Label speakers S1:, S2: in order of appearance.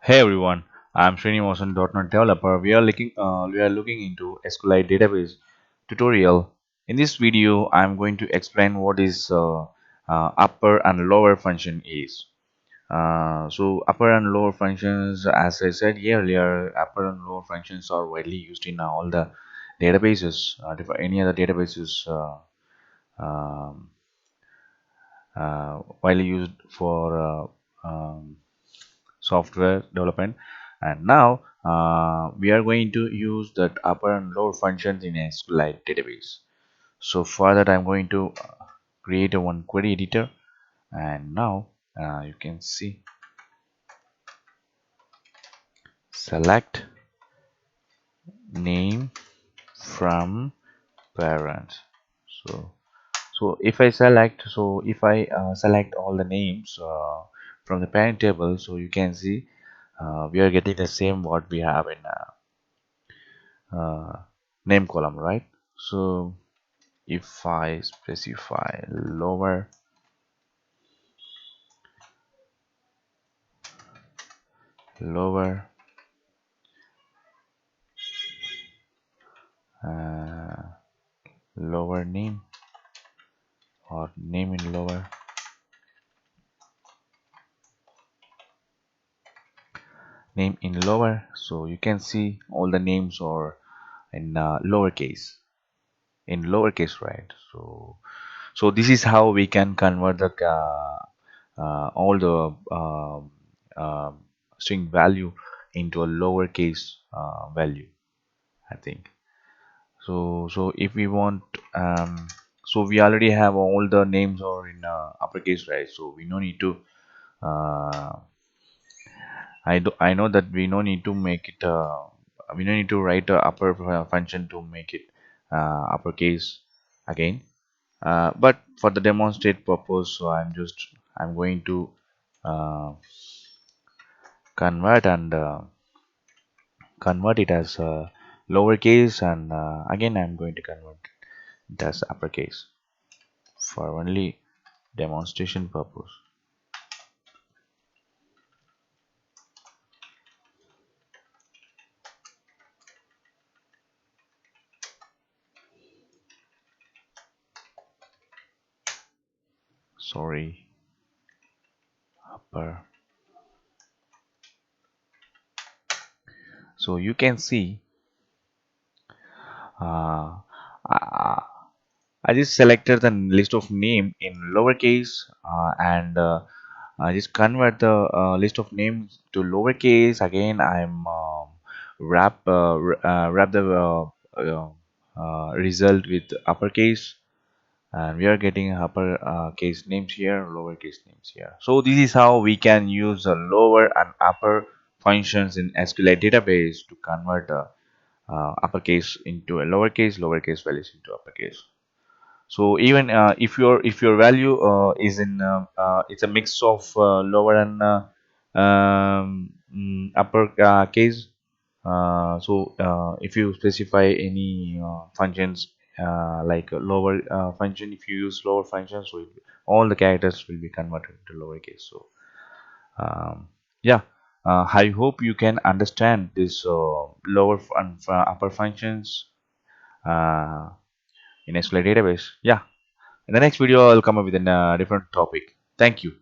S1: Hey everyone, I'm Srinivasan .NET developer. We are looking into SQLite Database tutorial. In this video, I'm going to explain what is upper and lower function is. So upper and lower functions, as I said earlier, upper and lower functions are widely used in all the databases. For any other databases, um, widely used for software development, and now we are going to use that upper and lower functions in a SQLite database. So for that I'm going to create a one query editor, and now you can see select name from parent. So if I select all the names from the parent table, so you can see we are getting the same what we have in uh, name column, right? So if I specify lower uh, lower name, or name in lower, so you can see all the names are in lowercase, right? So this is how we can convert the all the string value into a lowercase value, I think. So if we want, so we already have all the names are in uppercase, right? So we no need to uh, I know that we no need to make it we no need to write a upper function to make it uppercase again. But for the demonstrate purpose, so I'm going to uh, convert and convert it as lowercase, and again I'm going to convert it as uppercase for only demonstration purpose. Sorry, upper. So you can see uh, I, I just selected the list of name in lowercase, and I just convert the list of names to lowercase. Again, I'm wrap the result with uppercase, and we are getting upper case names here, lowercase names here. So this is how we can use the lower and upper functions in SQLite database to convert uppercase into a lowercase values into uppercase. So even if your value is in it's a mix of lower and upper case. So if you specify any functions like a lower function, if you use lower functions, so all the characters will be converted to lowercase. So um, yeah, I hope you can understand this lower and upper functions uh, in SQL database. Yeah, in the next video, I'll come up with a different topic. Thank you.